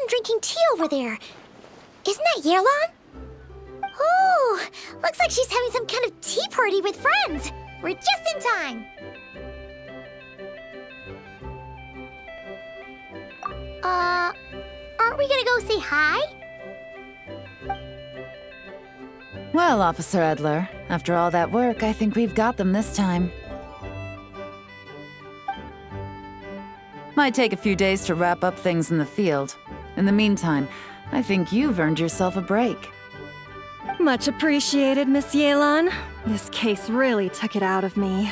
someone drinking tea over there. Isn't that Yelan? Oh, looks like she's having some kind of tea party with friends. We're just in time. Aren't we gonna go say hi? Well, Officer Edler, after all that work, I think we've got them this time. Might take a few days to wrap up things in the field. In the meantime, I think you've earned yourself a break. Much appreciated, Miss Yelan. This case really took it out of me.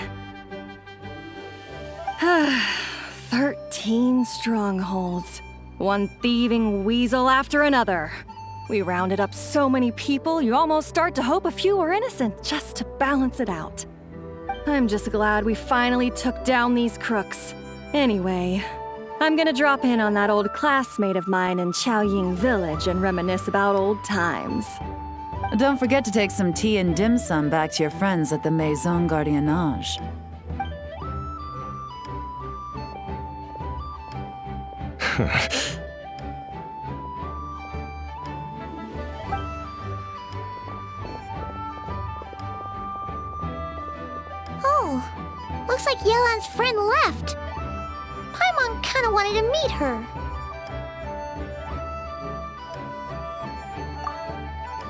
13 strongholds. One thieving weasel after another. We rounded up so many people, you almost start to hope a few were innocent, just to balance it out. I'm just glad we finally took down these crooks. Anyway, I'm gonna drop in on that old classmate of mine in Chaoying Village and reminisce about old times. Don't forget to take some tea and dim sum back to your friends at the Maison Gardiennage. Oh, looks like Yelan's friend left. Paimon kinda wanted to meet her.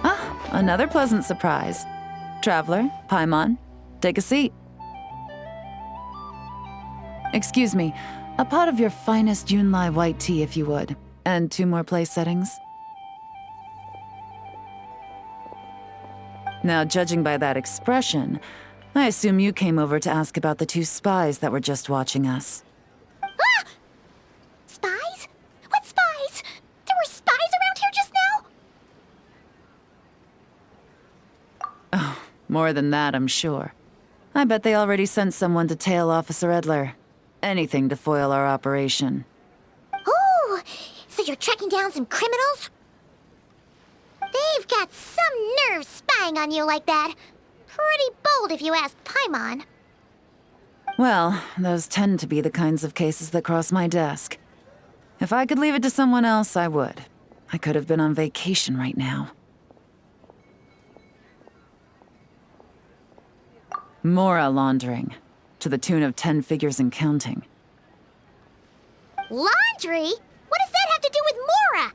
Ah, another pleasant surprise. Traveler, Paimon, take a seat. Excuse me, a pot of your finest Yunlai white tea if you would, and 2 more place settings. Now, judging by that expression, I assume you came over to ask about the 2 spies that were just watching us. Ah! Spies? What spies? There were spies around here just now? Oh, more than that, I'm sure. I bet they already sent someone to tail Officer Edler. Anything to foil our operation. Oh, so you're tracking down some criminals? They've got some nerve spying on you like that. Pretty bold if you ask Paimon. Well, those tend to be the kinds of cases that cross my desk. If I could leave it to someone else, I would. I could have been on vacation right now. Mora laundering, to the tune of 10 figures and counting. Laundry? What does that have to do with Mora?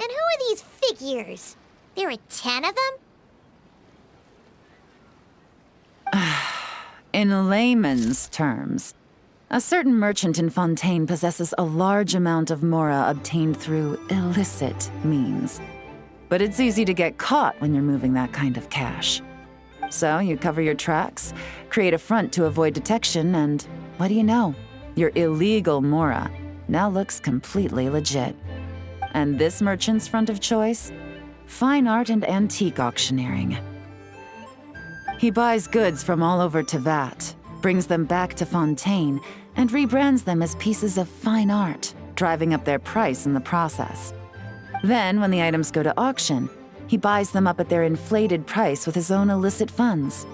And who are these figures? There are 10 of them? In layman's terms, a certain merchant in Fontaine possesses a large amount of Mora obtained through illicit means. But it's easy to get caught when you're moving that kind of cash. So you cover your tracks, create a front to avoid detection, and what do you know? Your illegal Mora now looks completely legit. And this merchant's front of choice? Fine art and antique auctioneering. He buys goods from all over Tevat, brings them back to Fontaine, and rebrands them as pieces of fine art, driving up their price in the process. Then, when the items go to auction, he buys them up at their inflated price with his own illicit funds.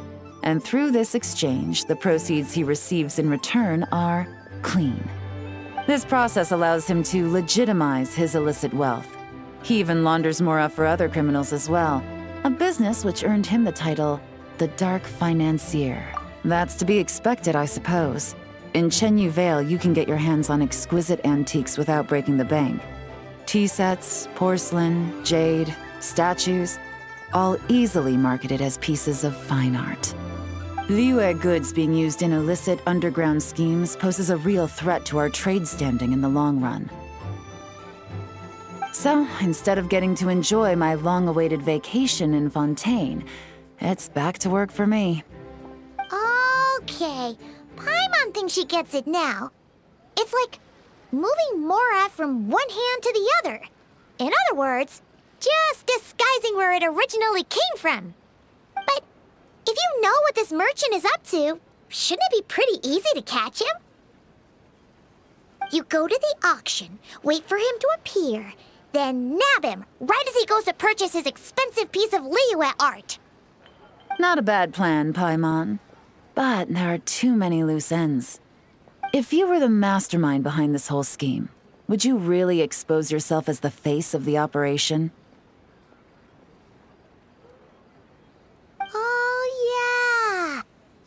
And through this exchange, the proceeds he receives in return are clean. This process allows him to legitimize his illicit wealth. He even launders Mora for other criminals as well, a business which earned him the title the Dark Financier. That's to be expected, I suppose. In Chenyu Vale, you can get your hands on exquisite antiques without breaking the bank. Tea sets, porcelain, jade, statues, all easily marketed as pieces of fine art. Liyue goods being used in illicit underground schemes poses a real threat to our trade standing in the long run. So, instead of getting to enjoy my long-awaited vacation in Fontaine, it's back to work for me. Okay, Paimon thinks she gets it now. It's like moving Mora from one hand to the other. In other words, just disguising where it originally came from. But if you know what this merchant is up to, shouldn't it be pretty easy to catch him? You go to the auction, wait for him to appear, then nab him right as he goes to purchase his expensive piece of Liyue art. Not a bad plan, Paimon. But there are too many loose ends. If you were the mastermind behind this whole scheme, would you really expose yourself as the face of the operation? Oh, yeah.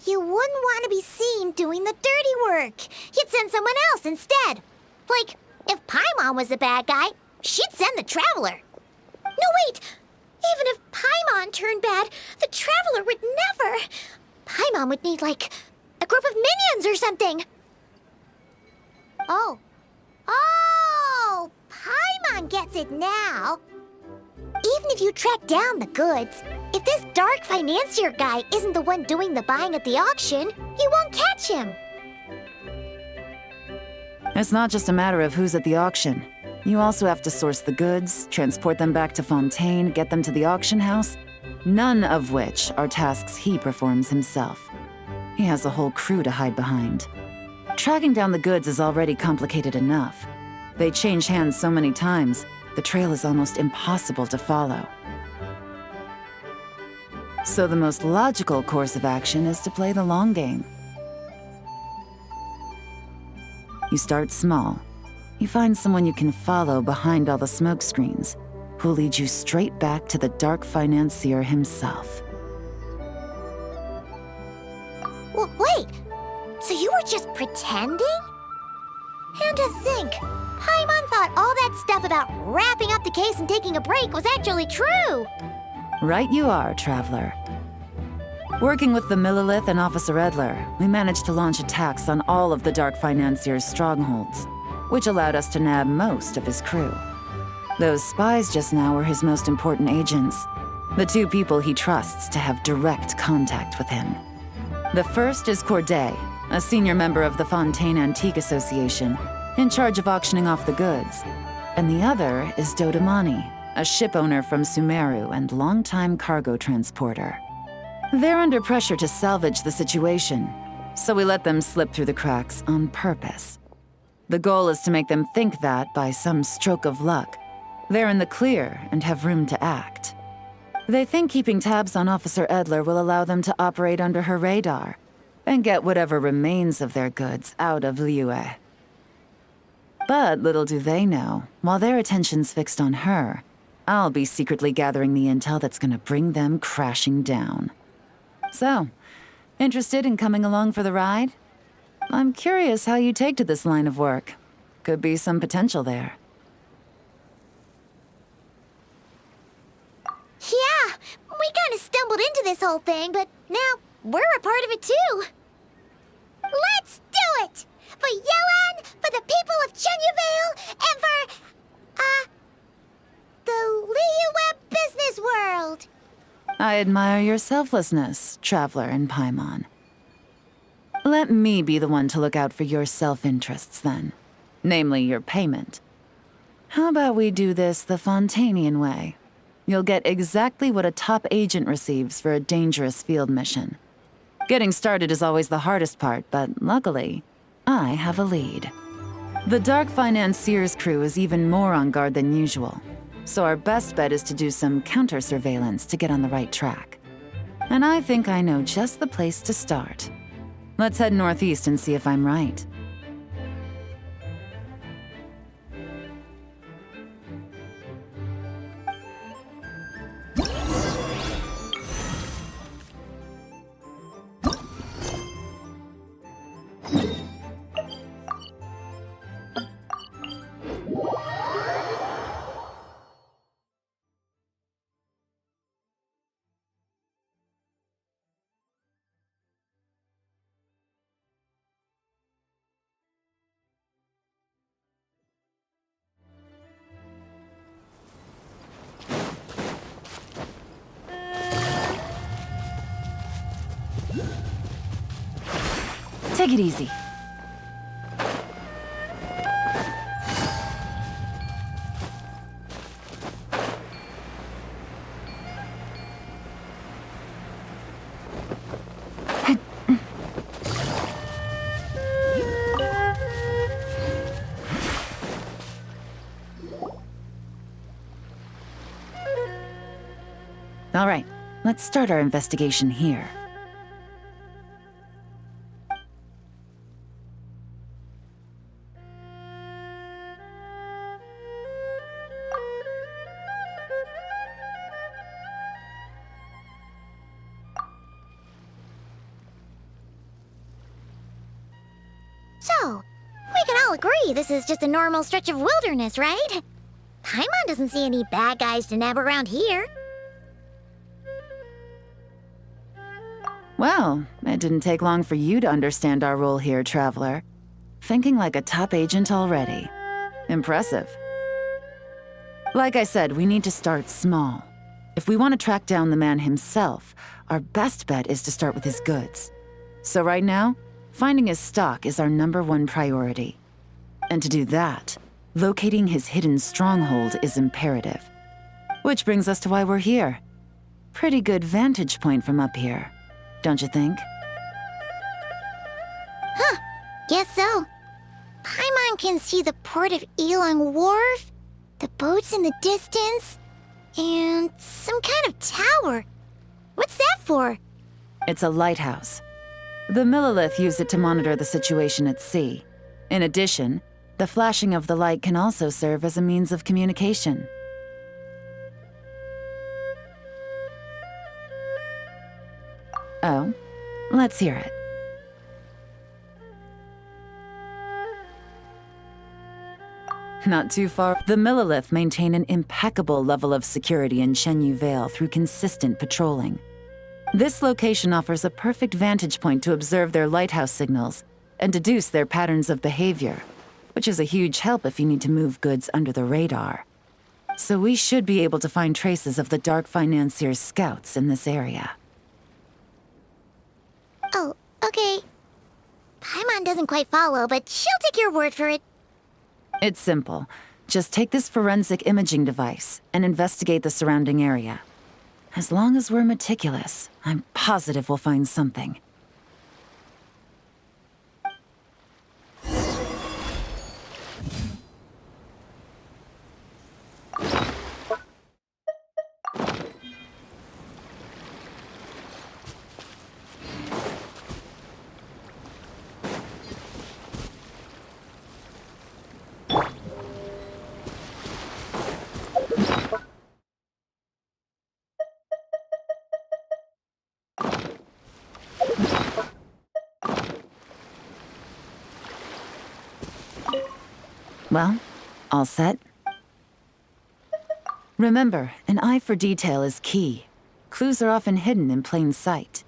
You wouldn't want to be seen doing the dirty work. You'd send someone else instead. Like, if Paimon was the bad guy, she'd send the Traveler. No, wait! Even if Paimon turned bad, the Traveler would never. Paimon would need, like, a group of minions or something. Oh, Paimon gets it now. Even if you track down the goods, if this dark financier guy isn't the one doing the buying at the auction, you won't catch him. It's not just a matter of who's at the auction. You also have to source the goods, transport them back to Fontaine, get them to the auction house, none of which are tasks he performs himself. He has a whole crew to hide behind. Tracking down the goods is already complicated enough. They change hands so many times, the trail is almost impossible to follow. So the most logical course of action is to play the long game. You start small. You find someone you can follow behind all the smoke screens, who'll lead you straight back to the dark financier himself. Wait, so you were just pretending? And to think, Paimon thought all that stuff about wrapping up the case and taking a break was actually true. Right you are, Traveler. Working with the Millilith and Officer Edler, we managed to launch attacks on all of the Dark Financier's strongholds, which allowed us to nab most of his crew. Those spies just now were his most important agents, the two people he trusts to have direct contact with him. The first is Corday, a senior member of the Fontaine Antique Association, in charge of auctioning off the goods. And the other is Dodamani, a ship owner from Sumeru and longtime cargo transporter. They're under pressure to salvage the situation, so we let them slip through the cracks on purpose. The goal is to make them think that, by some stroke of luck, they're in the clear and have room to act. They think keeping tabs on Officer Edler will allow them to operate under her radar and get whatever remains of their goods out of Liyue. But little do they know, while their attention's fixed on her, I'll be secretly gathering the intel that's gonna bring them crashing down. So, interested in coming along for the ride? I'm curious how you take to this line of work. Could be some potential there. Yeah, we kind of stumbled into this whole thing, but now we're a part of it too. Let's do it! For Yelan, for the people of Chenyavale, and for, the Liyue business world. I admire your selflessness, Traveler and Paimon. Let me be the one to look out for your self-interests, then. Namely, your payment. How about we do this the Fontainian way? You'll get exactly what a top agent receives for a dangerous field mission. Getting started is always the hardest part, but luckily, I have a lead. The Dark Financier's crew is even more on guard than usual, so our best bet is to do some counter-surveillance to get on the right track. And I think I know just the place to start. Let's head northeast and see if I'm right. Take it easy. All right, let's start our investigation here. agree this is just a normal stretch of wilderness, right? Paimon doesn't see any bad guys to nab around here. Well, it didn't take long for you to understand our role here, Traveler. Thinking like a top agent already. Impressive. Like I said, we need to start small. If we want to track down the man himself, our best bet is to start with his goods. So right now, finding his stock is our #1 priority. And to do that, locating his hidden stronghold is imperative. Which brings us to why we're here. Pretty good vantage point from up here, don't you think? Huh, guess so. Paimon can see the port of Yelan Wharf, the boats in the distance, and some kind of tower. What's that for? It's a lighthouse. The Millilith use it to monitor the situation at sea. In addition, the flashing of the light can also serve as a means of communication. Oh, let's hear it. Not too far. The Millilith maintain an impeccable level of security in Shenyu Vale through consistent patrolling. This location offers a perfect vantage point to observe their lighthouse signals and deduce their patterns of behavior, which is a huge help if you need to move goods under the radar. So we should be able to find traces of the Dark Financier's scouts in this area. Oh, okay. Paimon doesn't quite follow, but she'll take your word for it. It's simple. Just take this forensic imaging device and investigate the surrounding area. As long as we're meticulous, I'm positive we'll find something. Well, all set? Remember, an eye for detail is key. Clues are often hidden in plain sight.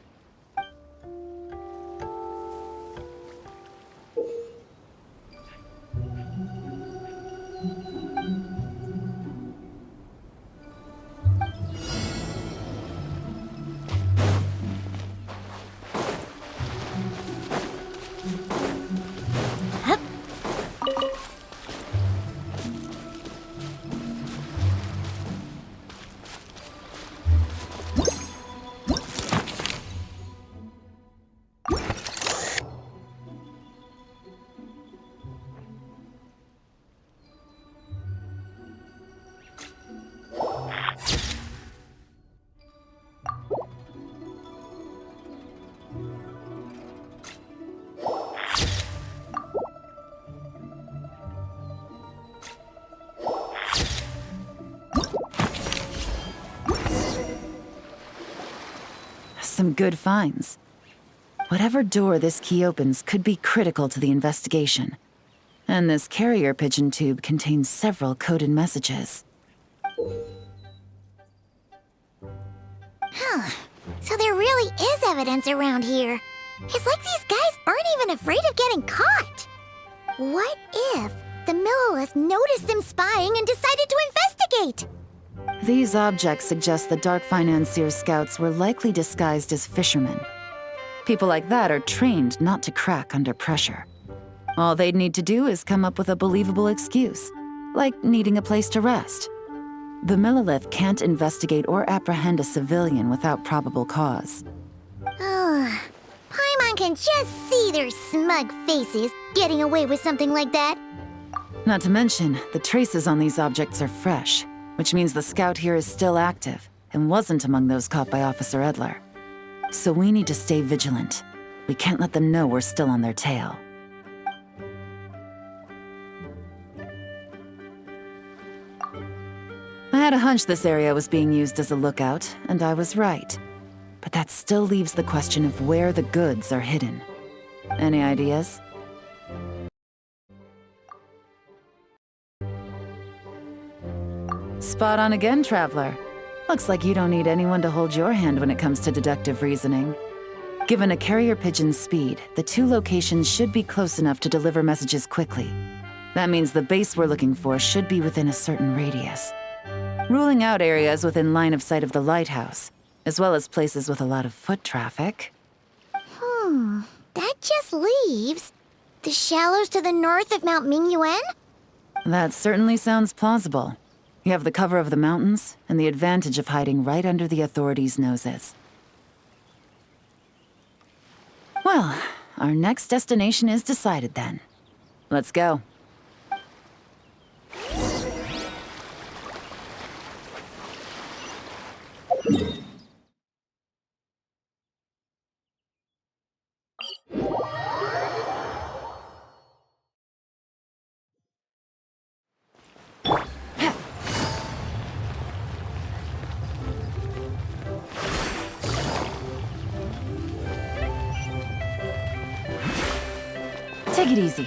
Some good finds. Whatever door this key opens could be critical to the investigation. And this carrier pigeon tube contains several coded messages. Huh. So there really is evidence around here. It's like these guys aren't even afraid of getting caught. What if the Millilith noticed them spying and decided to investigate? These objects suggest the Dark Financier's scouts were likely disguised as fishermen. People like that are trained not to crack under pressure. All they'd need to do is come up with a believable excuse, like needing a place to rest. The Millilith can't investigate or apprehend a civilian without probable cause. Ugh. Paimon can just see their smug faces getting away with something like that. Not to mention, the traces on these objects are fresh, which means the scout here is still active and wasn't among those caught by Officer Edler. So we need to stay vigilant. We can't let them know we're still on their tail. I had a hunch this area was being used as a lookout, and I was right. But that still leaves the question of where the goods are hidden. Any ideas? Spot on again, Traveler. Looks like you don't need anyone to hold your hand when it comes to deductive reasoning. Given a carrier pigeon's speed, the two locations should be close enough to deliver messages quickly. That means the base we're looking for should be within a certain radius. Ruling out areas within line of sight of the lighthouse, as well as places with a lot of foot traffic. That just leaves the shallows to the north of Mount Mingyuan? That certainly sounds plausible. You have the cover of the mountains, and the advantage of hiding right under the authorities' noses. Well, our next destination is decided then. Let's go. Take it easy.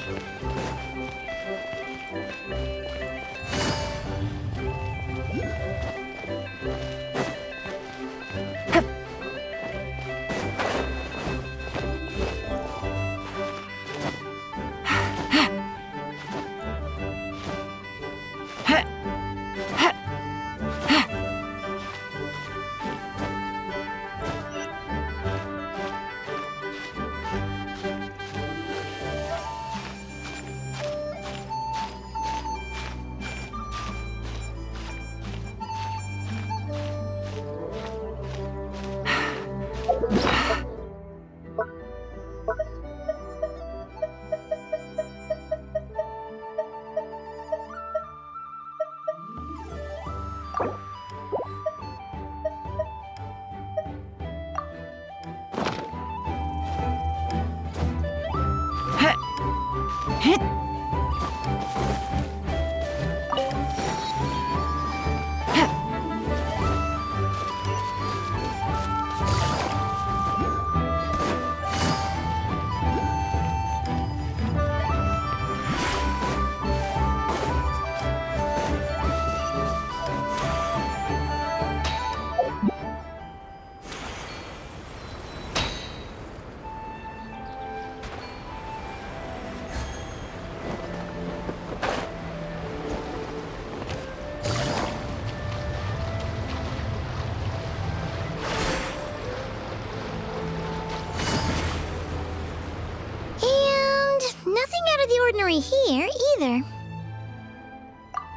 Ordinary here, either.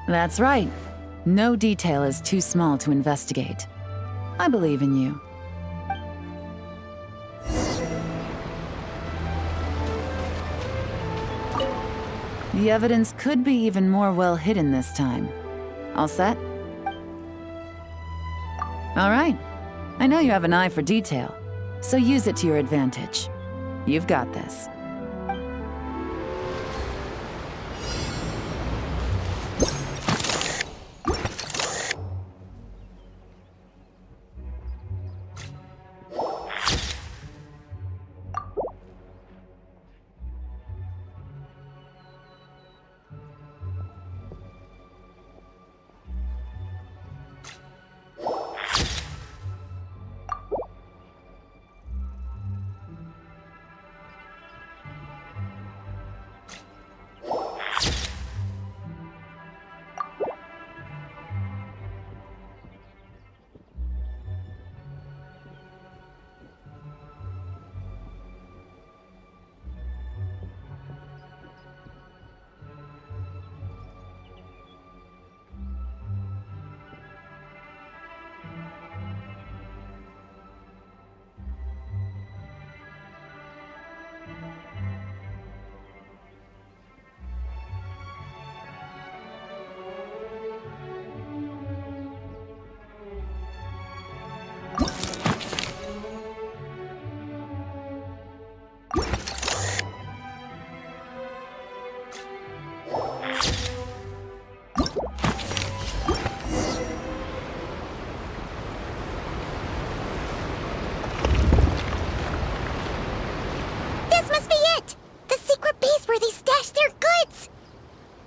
That's right. No detail is too small to investigate. I believe in you. The evidence could be even more well hidden this time. All set? All right. I know you have an eye for detail, so use it to your advantage. You've got this.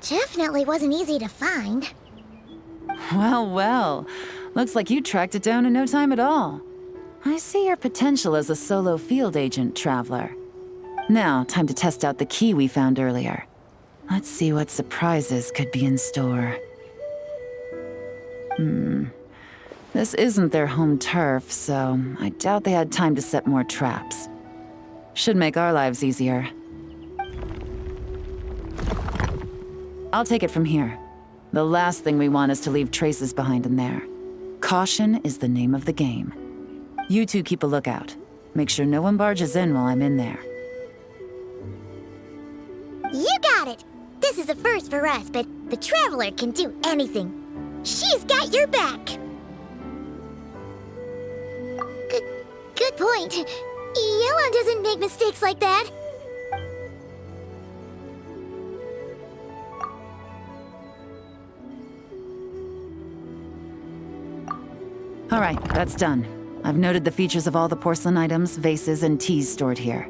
Definitely wasn't easy to find. Well, well. Looks like you tracked it down in no time at all. I see your potential as a solo field agent, Traveler. Now, time to test out the key we found earlier. Let's see what surprises could be in store. This isn't their home turf, so I doubt they had time to set more traps. Should make our lives easier. I'll take it from here. The last thing we want is to leave traces behind in there. Caution is the name of the game. You two keep a lookout. Make sure no one barges in while I'm in there. You got it! This is a first for us, but the Traveler can do anything. She's got your back! Good point. Yelan doesn't make mistakes like that. All right, that's done. I've noted the features of all the porcelain items, vases, and teas stored here.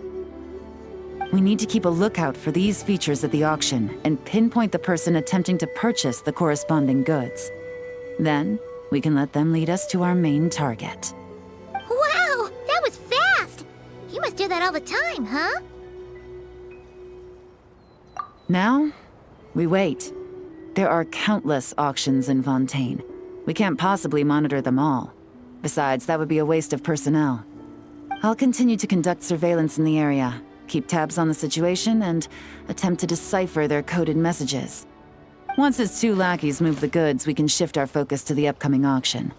We need to keep a lookout for these features at the auction and pinpoint the person attempting to purchase the corresponding goods. Then, we can let them lead us to our main target. Wow, that was fast! You must do that all the time, huh? Now, we wait. There are countless auctions in Fontaine. We can't possibly monitor them all. Besides, that would be a waste of personnel. I'll continue to conduct surveillance in the area, keep tabs on the situation, and attempt to decipher their coded messages. Once his two lackeys move the goods, we can shift our focus to the upcoming auction.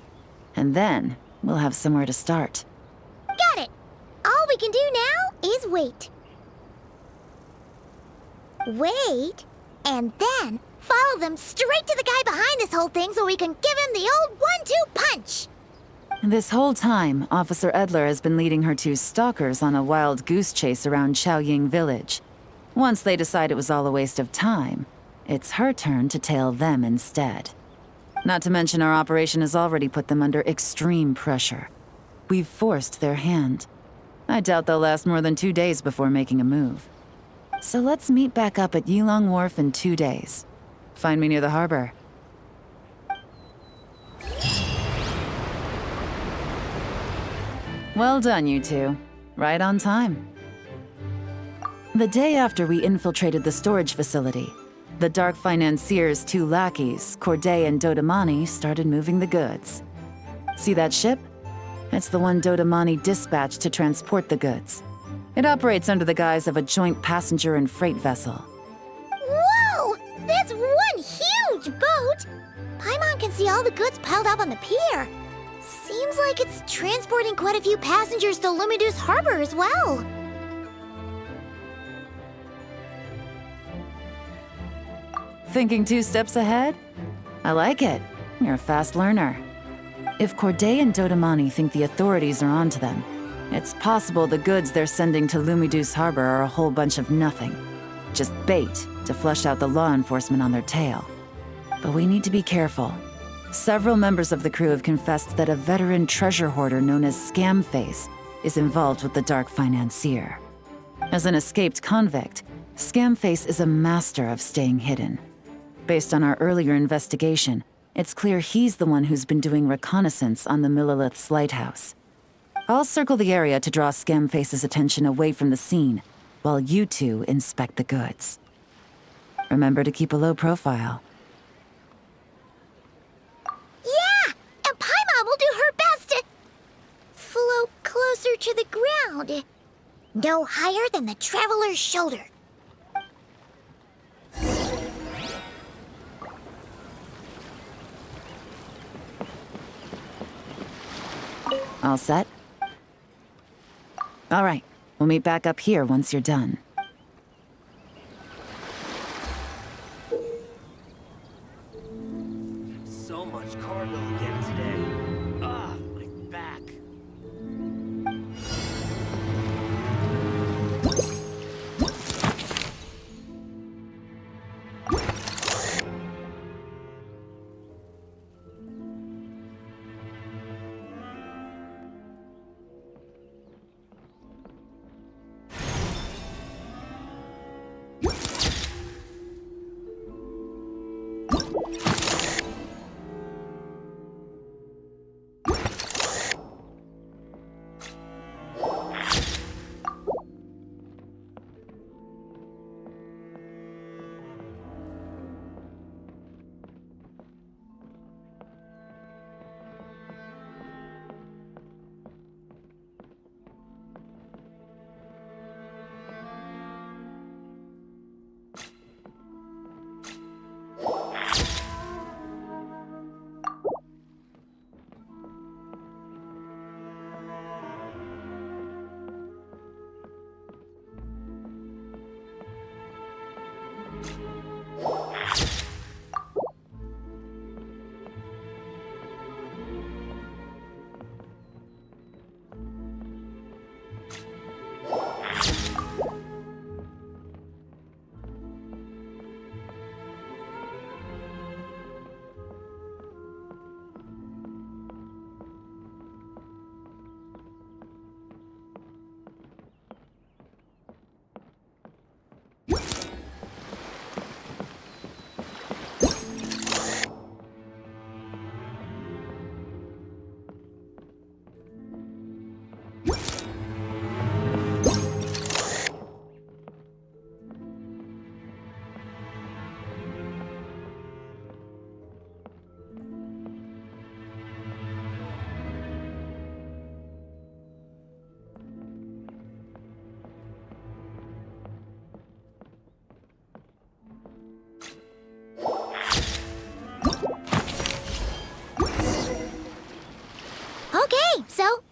And then, we'll have somewhere to start. Got it! All we can do now is wait. Wait, and then follow them straight to the guy behind this whole thing so we can give him the old 1-2 punch! This whole time, Officer Edler has been leading her two stalkers on a wild goose chase around Chaoying Village. Once they decide it was all a waste of time, it's her turn to tail them instead. Not to mention our operation has already put them under extreme pressure. We've forced their hand. I doubt they'll last more than 2 days before making a move. So let's meet back up at Yelan Wharf in 2 days. Find me near the harbor. Well done, you two. Right on time. The day after we infiltrated the storage facility, the Dark Financier's two lackeys, Corday and Dodamani, started moving the goods. See that ship? It's the one Dodamani dispatched to transport the goods. It operates under the guise of a joint passenger and freight vessel. Whoa! That's one huge boat! Paimon can see all the goods piled up on the pier. Seems like it's transporting quite a few passengers to Lumidu's harbor as well. Thinking 2 steps ahead? I like it. You're a fast learner. If Corday and Dodamani think the authorities are onto them, it's possible the goods they're sending to Lumidu's harbor are a whole bunch of nothing. Just bait to flush out the law enforcement on their tail. But we need to be careful. Several members of the crew have confessed that a veteran treasure hoarder known as Scamface is involved with the Dark Financier. As an escaped convict, Scamface is a master of staying hidden. Based on our earlier investigation, it's clear he's the one who's been doing reconnaissance on the Millilith's lighthouse. I'll circle the area to draw Scamface's attention away from the scene, while you two inspect the goods. Remember to keep a low profile. Yeah! And Paimon will do her best to float closer to the ground. No higher than the Traveler's shoulder. All set? All right, we'll meet back up here once you're done. So much cargo again today. Ah, my back.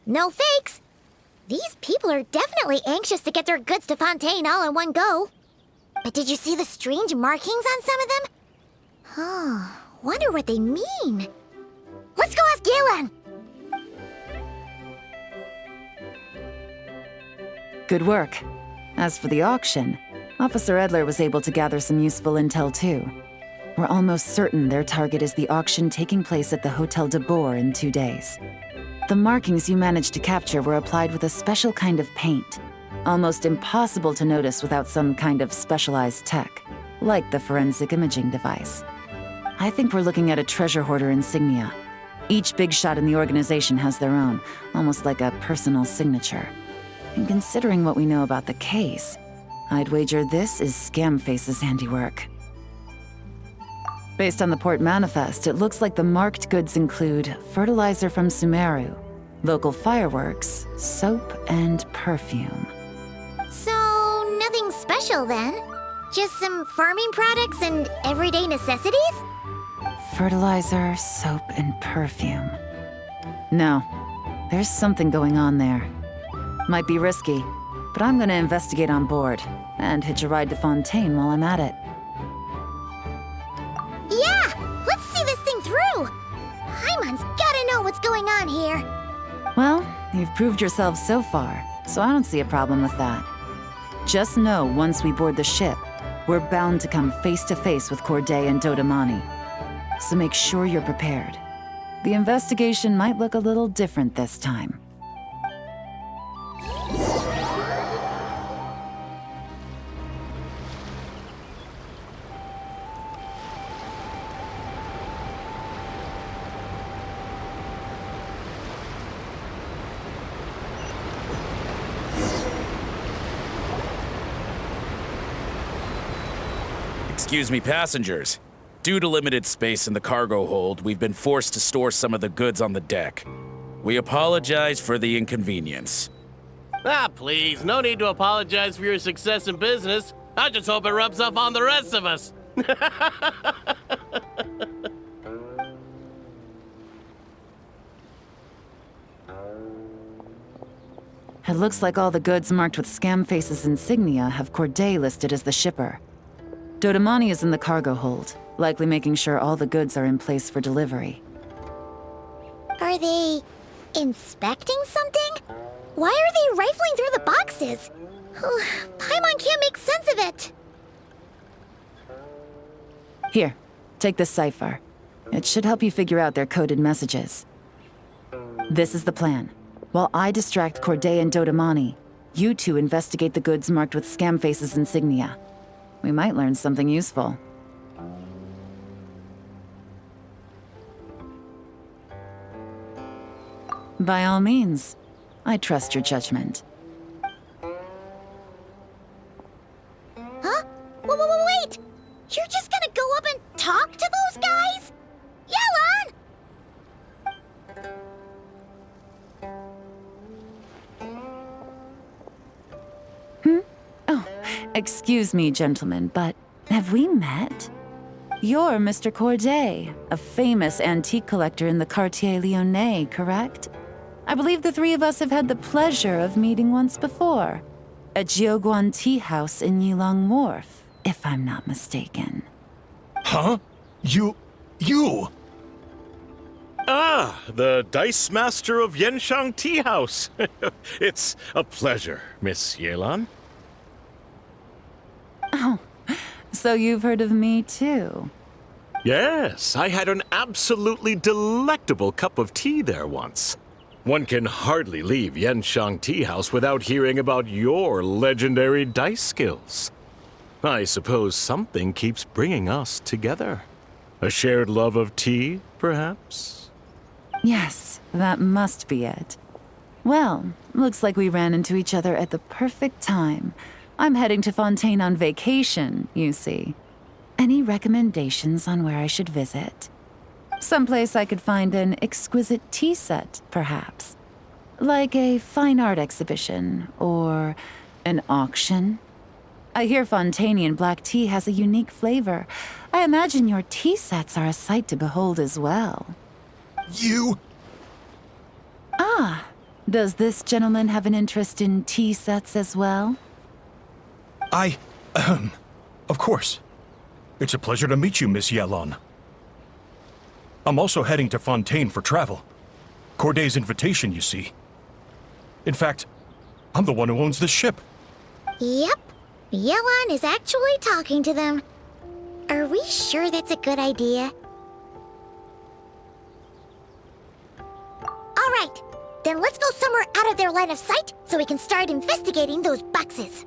No fakes. These people are definitely anxious to get their goods to Fontaine all in one go. But did you see the strange markings on some of them? Oh, wonder what they mean. Let's go ask Yelan! Good work. As for the auction, Officer Edler was able to gather some useful intel too. We're almost certain their target is the auction taking place at the Hotel de Boer in 2 days. The markings you managed to capture were applied with a special kind of paint, almost impossible to notice without some kind of specialized tech, like the forensic imaging device. I think we're looking at a treasure hoarder insignia. Each big shot in the organization has their own, almost like a personal signature. And considering what we know about the case, I'd wager this is Scamface's handiwork. Based on the port manifest, it looks like the marked goods include fertilizer from Sumeru, local fireworks, soap, and perfume. So, nothing special then? Just some farming products and everyday necessities? Fertilizer, soap, and perfume. No, there's something going on there. Might be risky, but I'm gonna investigate on board and hitch a ride to Fontaine while I'm at it. Yeah! Let's see this thing through! Paimon's gotta know what's going on here. Well, you've proved yourself so far, so I don't see a problem with that. Just know once we board the ship, we're bound to come face to face with Corday and Dodamani. So make sure you're prepared. The investigation might look a little different this time. Excuse me, passengers. Due to limited space in the cargo hold, we've been forced to store some of the goods on the deck. We apologize for the inconvenience. Ah, please, no need to apologize for your success in business. I just hope it rubs off on the rest of us. It looks like all the goods marked with Scamface's insignia have Corday listed as the shipper. Dodamani is in the cargo hold, likely making sure all the goods are in place for delivery. Are they inspecting something? Why are they rifling through the boxes? Paimon can't make sense of it. Here, take this cipher. It should help you figure out their coded messages. This is the plan. While I distract Corday and Dodamani, you two investigate the goods marked with Scamface's insignia. We might learn something useful. By all means, I trust your judgment. Huh? Wait! You're just gonna go up and talk to those guys? Yelan! Oh, excuse me, gentlemen, but have we met? You're Mr. Corday, a famous antique collector in the Quartier Lyonnais, correct? I believe the three of us have had the pleasure of meeting once before. At Jiuguan Tea House in Yilong Wharf, if I'm not mistaken. Huh? You... Ah, the Dice Master of Yenshang Tea House. It's a pleasure, Miss Yelan. Oh, so you've heard of me too? Yes, I had an absolutely delectable cup of tea there once. One can hardly leave Yenshang Tea House without hearing about your legendary dice skills. I suppose something keeps bringing us together. A shared love of tea, perhaps? Yes, that must be it. Well, looks like we ran into each other at the perfect time. I'm heading to Fontaine on vacation, you see. Any recommendations on where I should visit? Someplace I could find an exquisite tea set, perhaps. Like a fine art exhibition, or an auction. I hear Fontainian black tea has a unique flavor. I imagine your tea sets are a sight to behold as well. You... Ah, Does this gentleman have an interest in tea sets as well? Of course. It's a pleasure to meet you, Miss Yelan. I'm also heading to Fontaine for travel. Corday's invitation, you see. In fact, I'm the one who owns this ship. Yep. Yelan is actually talking to them. Are we sure that's a good idea? All right. Then let's go somewhere out of their line of sight so we can start investigating those boxes.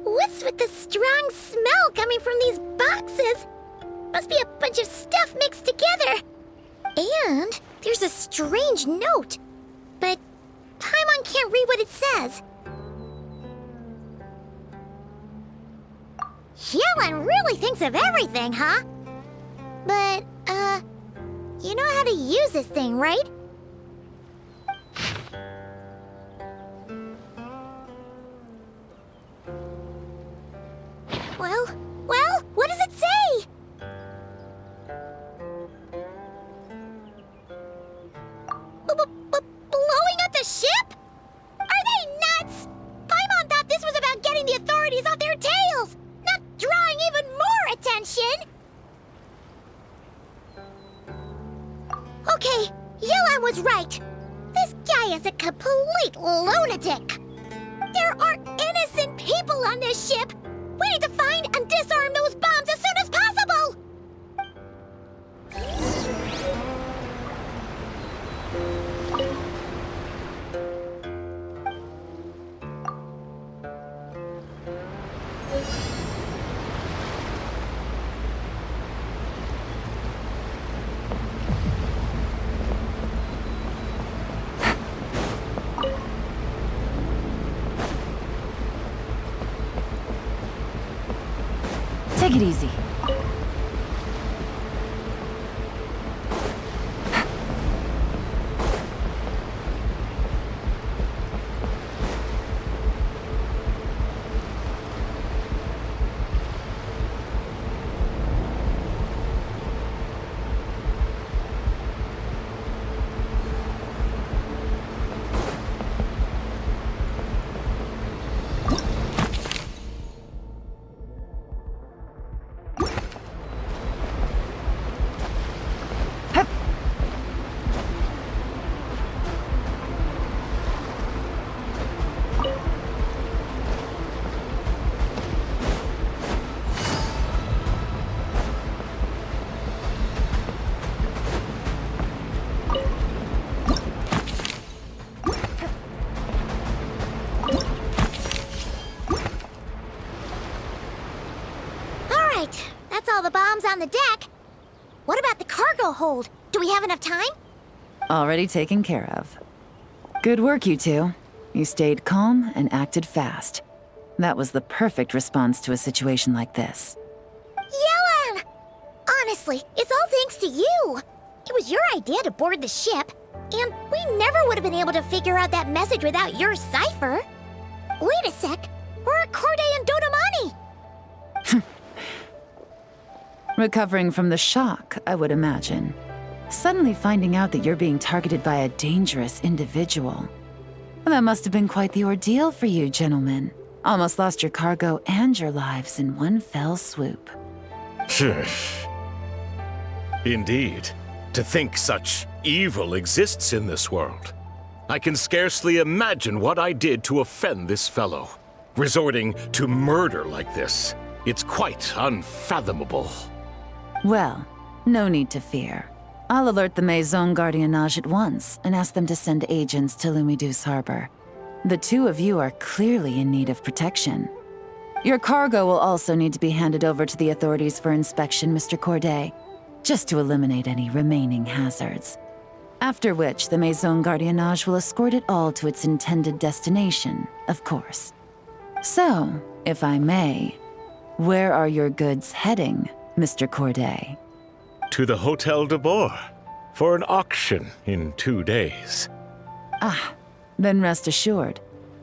What's with the strong smell coming from these boxes? Must be a bunch of stuff mixed together. And there's a strange note. But Paimon can't read what it says. Yelan really thinks of everything, huh? But, you know how to use this thing, right? Well, what does it say? Blowing up the ship? Are they nuts? Paimon thought this was about getting the authorities off their tails, not drawing even more attention. Okay, Yelan was right. This guy is a complete lunatic. There are innocent people on this ship. We need to find and disarm those bombs as soon as possible! Take it easy. That's all the bombs on the deck. What about the cargo hold? Do we have enough time? Already taken care of. Good work, you two. You stayed calm and acted fast. That was the perfect response to a situation like this. Yelan! Honestly, it's all thanks to you. It was your idea to board the ship, and we never would have been able to figure out that message without your cipher. Wait a sec. Where are Corday and Dodamani? Recovering from the shock, I would imagine. Suddenly finding out that you're being targeted by a dangerous individual. That must have been quite the ordeal for you, gentlemen. Almost lost your cargo and your lives in one fell swoop. Indeed. To think such evil exists in this world. I can scarcely imagine what I did to offend this fellow. Resorting to murder like this. It's quite unfathomable. Well, no need to fear. I'll alert the Maison Gardiennage at once and ask them to send agents to Lumidus Harbor. The two of you are clearly in need of protection. Your cargo will also need to be handed over to the authorities for inspection, Mr. Corday, just to eliminate any remaining hazards. After which, the Maison Gardiennage will escort it all to its intended destination, of course. So, if I may, where are your goods heading, Mr. Corday? To the Hotel de Boer for an auction in 2 days. Ah, then rest assured,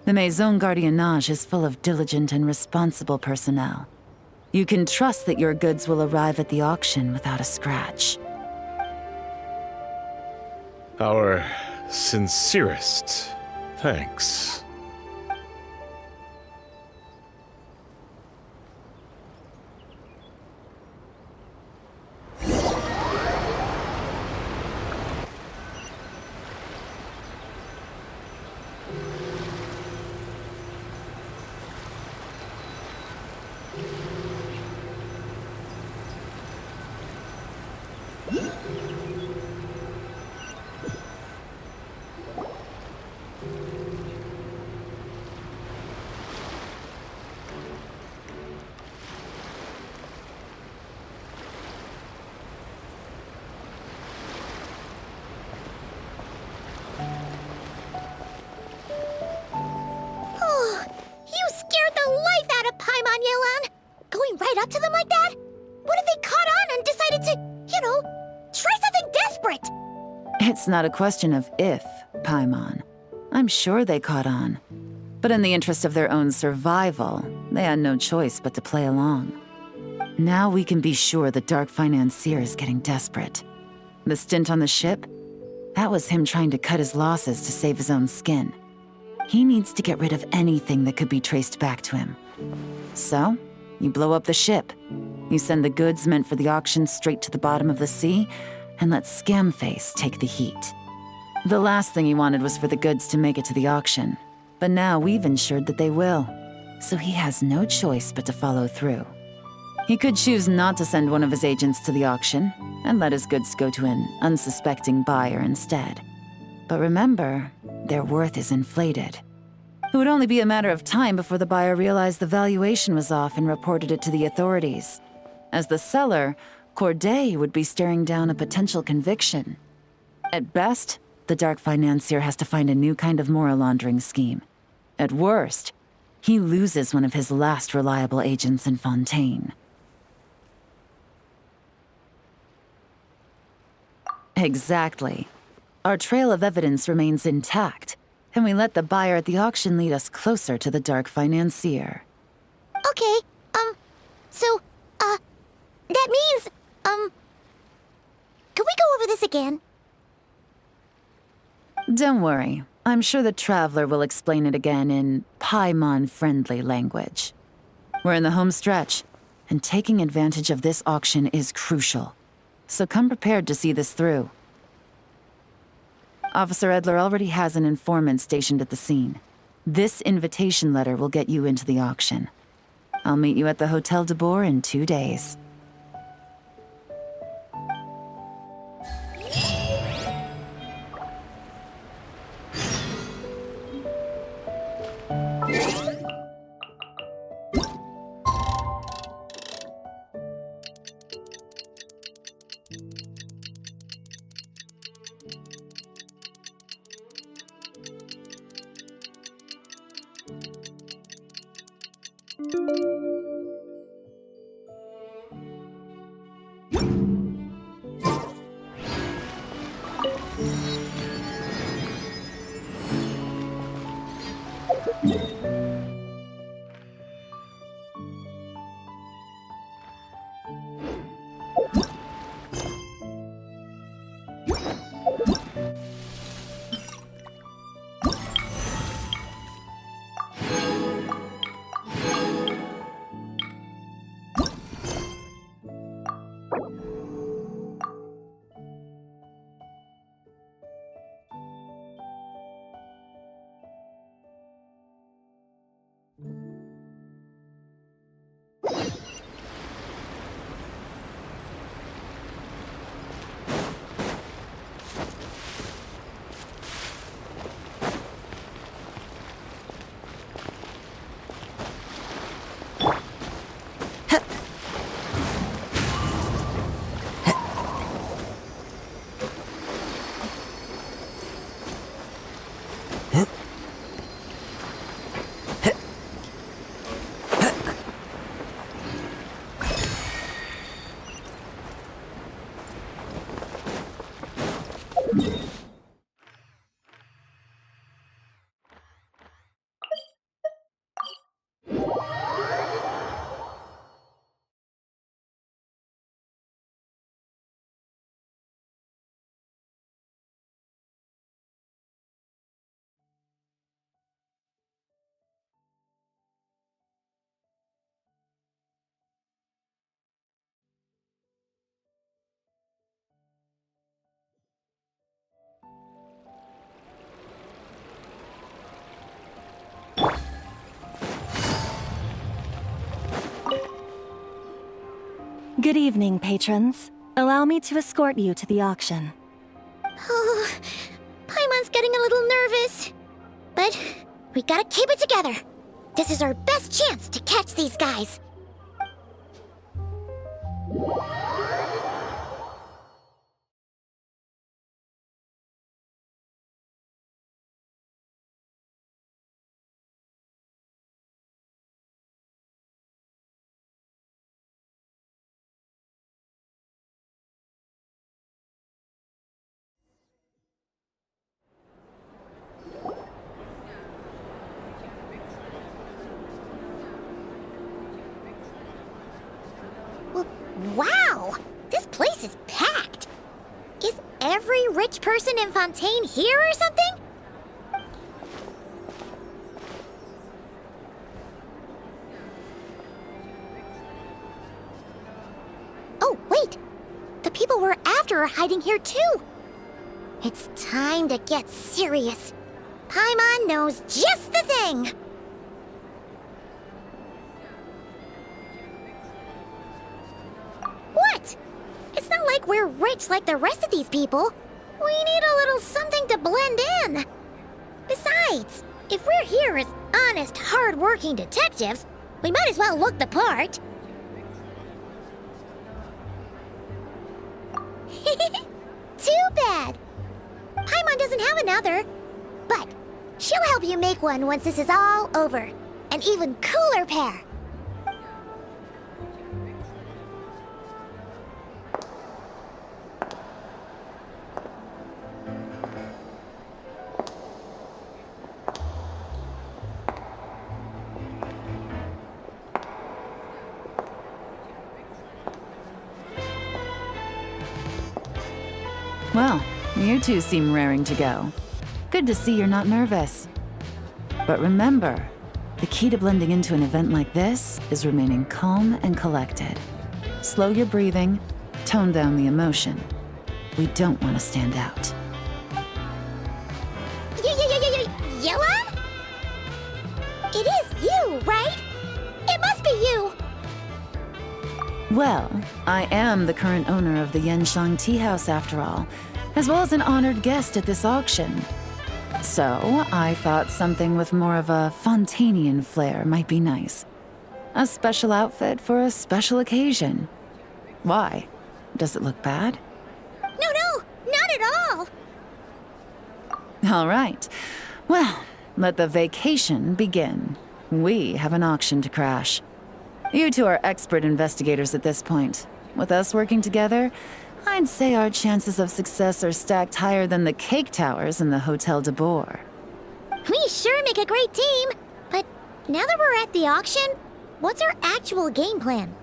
the Maison Gardiennage is full of diligent and responsible personnel. You can trust that your goods will arrive at the auction without a scratch. Our sincerest thanks. You scared the life out of Paimon, Yelan! Going right up to them like that? What if they caught on and decided to, try something desperate? It's not a question of if, Paimon. I'm sure they caught on. But in the interest of their own survival, they had no choice but to play along. Now we can be sure the Dark Financier is getting desperate. The stint on the ship? That was him trying to cut his losses to save his own skin. He needs to get rid of anything that could be traced back to him. So, you blow up the ship. You send the goods meant for the auction straight to the bottom of the sea, and let Scamface take the heat. The last thing he wanted was for the goods to make it to the auction, but now we've ensured that they will, so he has no choice but to follow through. He could choose not to send one of his agents to the auction, and let his goods go to an unsuspecting buyer instead. But remember, their worth is inflated. It would only be a matter of time before the buyer realized the valuation was off and reported it to the authorities. As the seller, Corday would be staring down a potential conviction. At best, the Dark Financier has to find a new kind of moral laundering scheme. At worst, he loses one of his last reliable agents in Fontaine. Exactly. Our trail of evidence remains intact, and we let the buyer at the auction lead us closer to the Dark Financier. Okay, that means, can we go over this again? Don't worry. I'm sure the Traveler will explain it again in Paimon-friendly language. We're in the home stretch, and taking advantage of this auction is crucial. So come prepared to see this through. Officer Edler already has an informant stationed at the scene. This invitation letter will get you into the auction. I'll meet you at the Hotel de Boer in 2 days. Good evening, patrons. Allow me to escort you to the auction. Oh, Paimon's getting a little nervous. But we gotta keep it together. This is our best chance to catch these guys. Wow! This place is packed! Is every rich person in Fontaine here or something? Oh, wait! The people we're after are hiding here too! It's time to get serious. Paimon knows just the thing! What? It's not like we're rich like the rest of these people. We need a little something to blend in. Besides, if we're here as honest, hard-working detectives, we might as well look the part. Too bad. Paimon doesn't have another. But she'll help you make one once this is all over. An even cooler pair. Well, you two seem raring to go. Good to see you're not nervous. But remember, the key to blending into an event like this is remaining calm and collected. Slow your breathing, tone down the emotion. We don't want to stand out. Yelan? It is you, right? It must be you! Well, I am the current owner of the Genshin Tea House after all, as well as an honored guest at this auction. So, I thought something with more of a Fontainian flair might be nice. A special outfit for a special occasion. Why? Does it look bad? No, not at all! All right. Well, let the vacation begin. We have an auction to crash. You two are expert investigators at this point. With us working together, I'd say our chances of success are stacked higher than the cake towers in the Hotel de Boer. We sure make a great team! But now that we're at the auction, what's our actual game plan?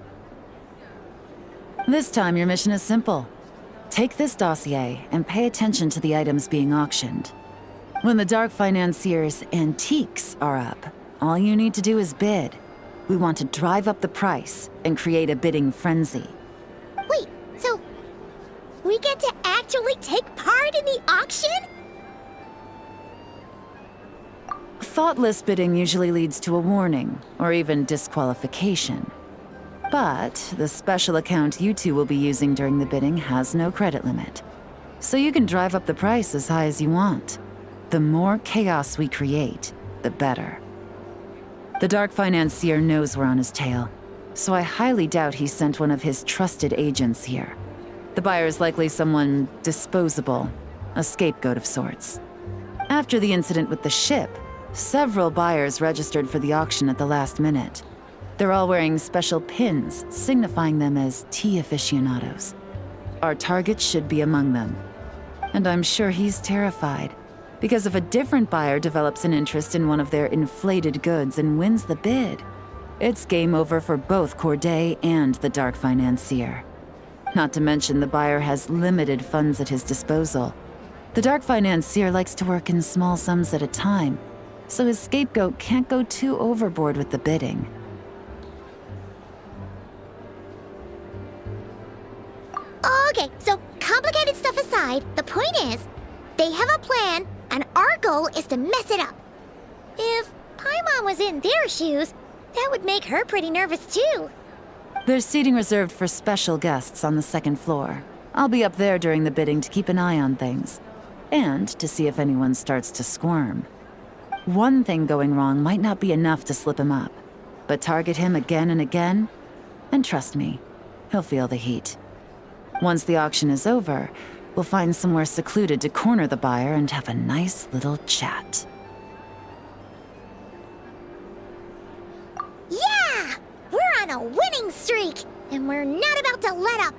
This time your mission is simple. Take this dossier and pay attention to the items being auctioned. When the Dark Financier's antiques are up, all you need to do is bid. We want to drive up the price and create a bidding frenzy. Wait, so we get to actually take part in the auction? Thoughtless bidding usually leads to a warning, or even disqualification. But the special account you two will be using during the bidding has no credit limit. So you can drive up the price as high as you want. The more chaos we create, the better. The Dark Financier knows we're on his tail, so I highly doubt he sent one of his trusted agents here. The buyer's likely someone disposable, a scapegoat of sorts. After the incident with the ship, several buyers registered for the auction at the last minute. They're all wearing special pins, signifying them as tea aficionados. Our target should be among them. And I'm sure he's terrified, because if a different buyer develops an interest in one of their inflated goods and wins the bid, it's game over for both Corday and the Dark Financier. Not to mention the buyer has limited funds at his disposal. The Dark Financier likes to work in small sums at a time, so his scapegoat can't go too overboard with the bidding. Okay, so complicated stuff aside, the point is, they have a plan, and our goal is to mess it up. If Paimon was in their shoes, that would make her pretty nervous too. There's seating reserved for special guests on the second floor. I'll be up there during the bidding to keep an eye on things. And to see if anyone starts to squirm. One thing going wrong might not be enough to slip him up. But target him again and again, and trust me, he'll feel the heat. Once the auction is over, we'll find somewhere secluded to corner the buyer and have a nice little chat. Yeah! We're on a winning streak, and we're not about to let up.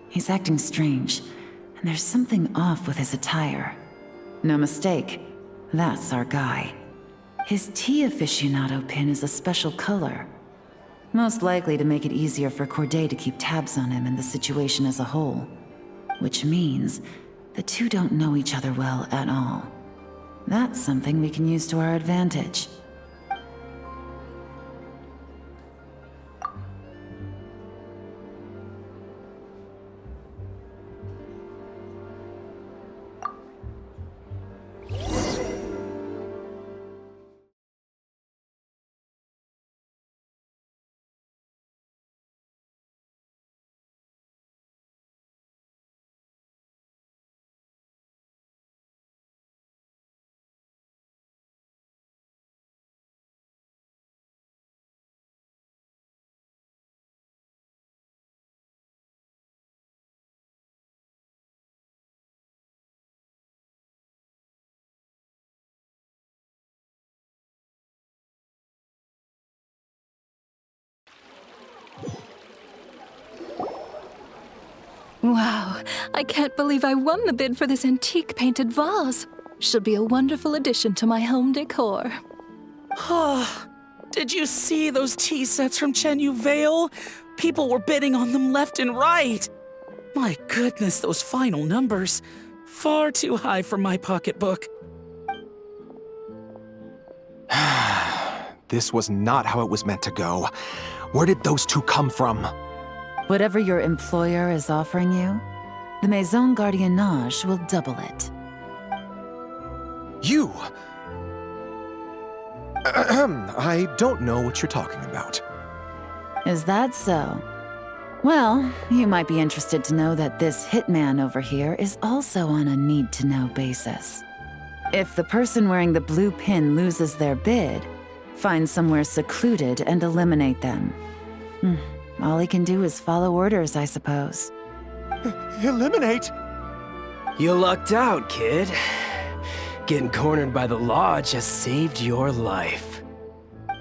He's acting strange, and there's something off with his attire. No mistake, that's our guy. His tea aficionado pin is a special color. Most likely to make it easier for Corday to keep tabs on him and the situation as a whole. Which means the two don't know each other well at all. That's something we can use to our advantage. Wow, I can't believe I won the bid for this antique painted vase. Should be a wonderful addition to my home decor. Did you see those tea sets from Chenyu Vale? People were bidding on them left and right. My goodness, those final numbers. Far too high for my pocketbook. This was not how it was meant to go. Where did those two come from? Whatever your employer is offering you, the Maison Gardiennage will double it. You! I don't know what you're talking about. Is that so? Well, you might be interested to know that this hitman over here is also on a need-to-know basis. If the person wearing the blue pin loses their bid, find somewhere secluded and eliminate them. All he can do is follow orders, I suppose. Eliminate? You lucked out, kid. Getting cornered by the law just saved your life.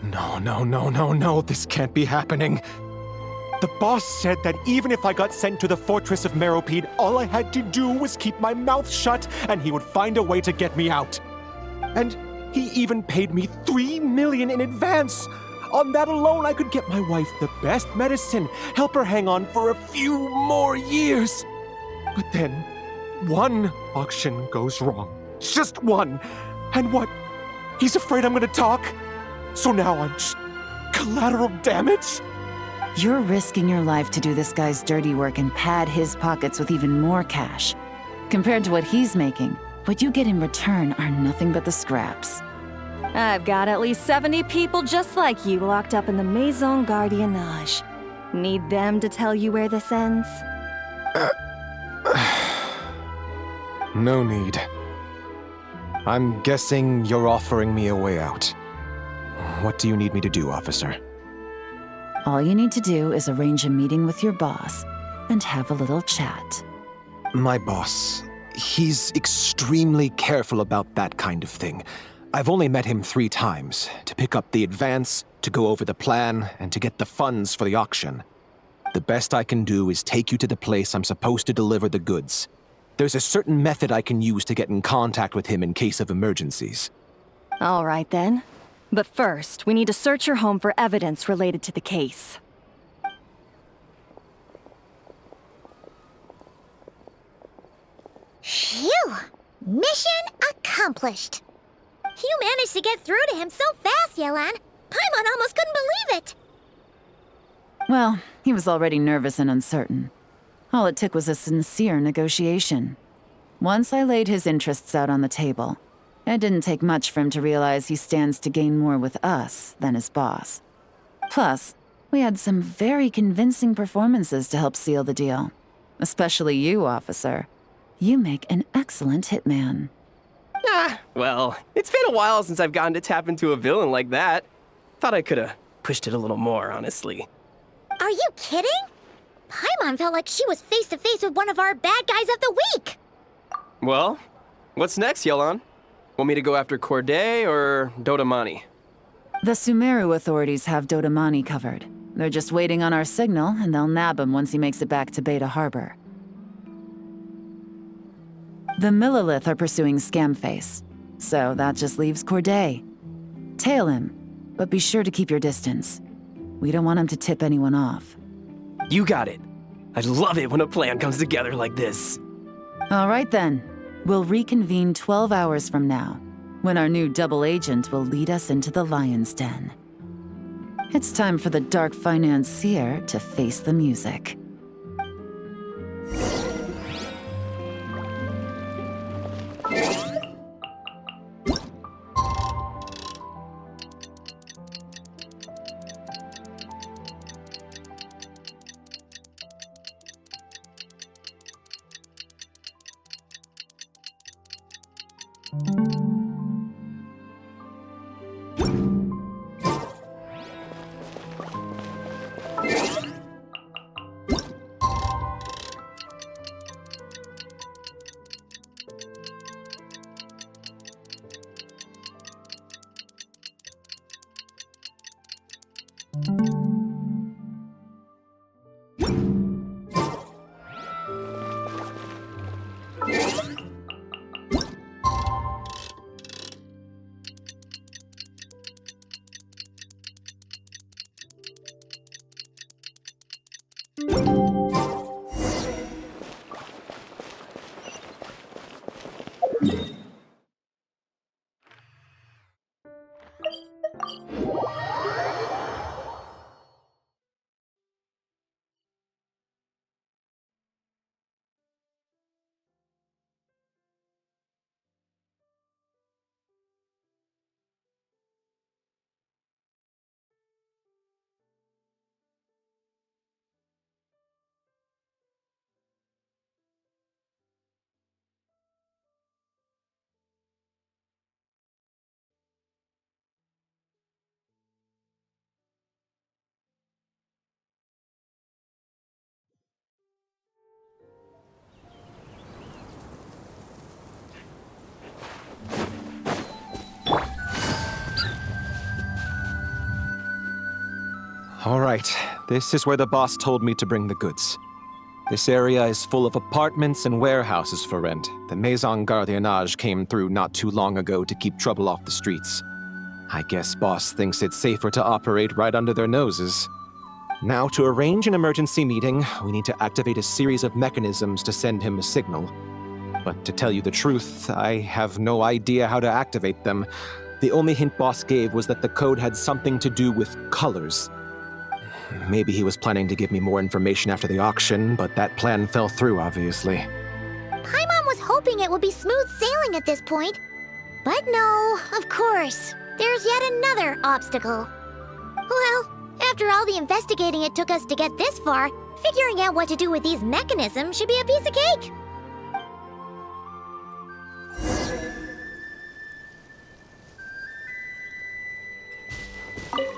No, this can't be happening. The boss said that even if I got sent to the fortress of Meropide, all I had to do was keep my mouth shut and he would find a way to get me out. And he even paid me 3 million in advance. On that alone, I could get my wife the best medicine, help her hang on for a few more years. But then, one auction goes wrong. Just one. And what? He's afraid I'm gonna talk? So now I'm just collateral damage? You're risking your life to do this guy's dirty work and pad his pockets with even more cash. Compared to what he's making, what you get in return are nothing but the scraps. I've got at least 70 people just like you locked up in the Maison Gardiennage. Need them to tell you where this ends? No need. I'm guessing you're offering me a way out. What do you need me to do, officer? All you need to do is arrange a meeting with your boss and have a little chat. My boss, he's extremely careful about that kind of thing. I've only met him 3 times, to pick up the advance, to go over the plan, and to get the funds for the auction. The best I can do is take you to the place I'm supposed to deliver the goods. There's a certain method I can use to get in contact with him in case of emergencies. All right then. But first, we need to search your home for evidence related to the case. Phew! Mission accomplished. You managed to get through to him so fast, Yelan. Paimon almost couldn't believe it. Well, he was already nervous and uncertain. All it took was a sincere negotiation. Once I laid his interests out on the table, it didn't take much for him to realize he stands to gain more with us than his boss. Plus, we had some very convincing performances to help seal the deal. Especially you, officer. You make an excellent hitman. Well, it's been a while since I've gotten to tap into a villain like that. Thought I could've pushed it a little more, honestly. Are you kidding? Paimon felt like she was face to face with one of our bad guys of the week. Well, what's next, Yelan? Want me to go after Corday or Dodamani? The Sumeru authorities have Dodamani covered. They're just waiting on our signal, and they'll nab him once he makes it back to Beta Harbor. The Millilith are pursuing Scamface, so that just leaves Corday. Tail him, but be sure to keep your distance. We don't want him to tip anyone off. You got it. I love it when a plan comes together like this. All right then. We'll reconvene 12 hours from now, when our new double agent will lead us into the Lion's Den. It's time for the dark financier to face the music. All right, this is where the boss told me to bring the goods. This area is full of apartments and warehouses for rent. The Maison Gardiennage came through not too long ago to keep trouble off the streets. I guess boss thinks it's safer to operate right under their noses. Now, to arrange an emergency meeting, we need to activate a series of mechanisms to send him a signal. But to tell you the truth, I have no idea how to activate them. The only hint boss gave was that the code had something to do with colors. Maybe he was planning to give me more information after the auction, but that plan fell through, obviously. Paimon was hoping it would be smooth sailing at this point. But no, of course. There's yet another obstacle. Well, after all the investigating it took us to get this far, figuring out what to do with these mechanisms should be a piece of cake.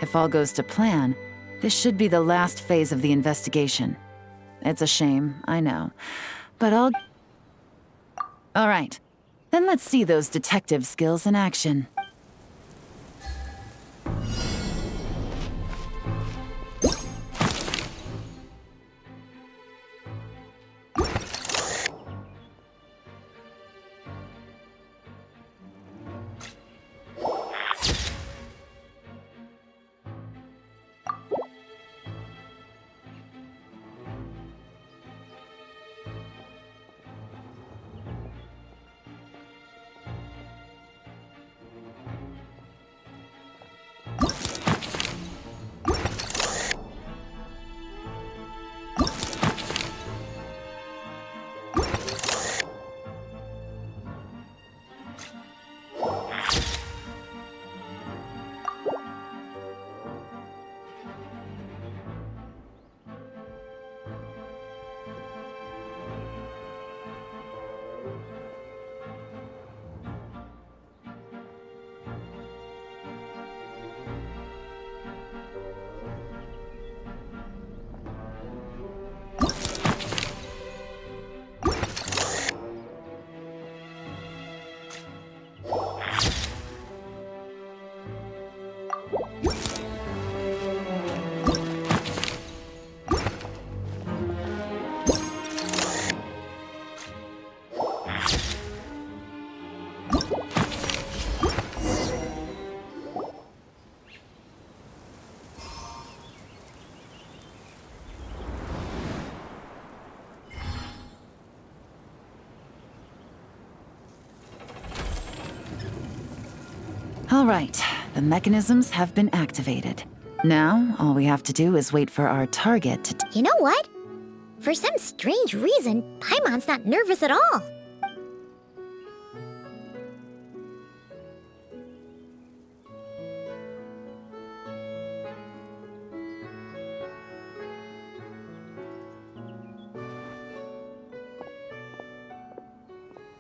If all goes to plan, this should be the last phase of the investigation. It's a shame, I know. But All right. Then let's see those detective skills in action. All right, the mechanisms have been activated. Now, all we have to do is wait for our target to... You know what? For some strange reason, Paimon's not nervous at all.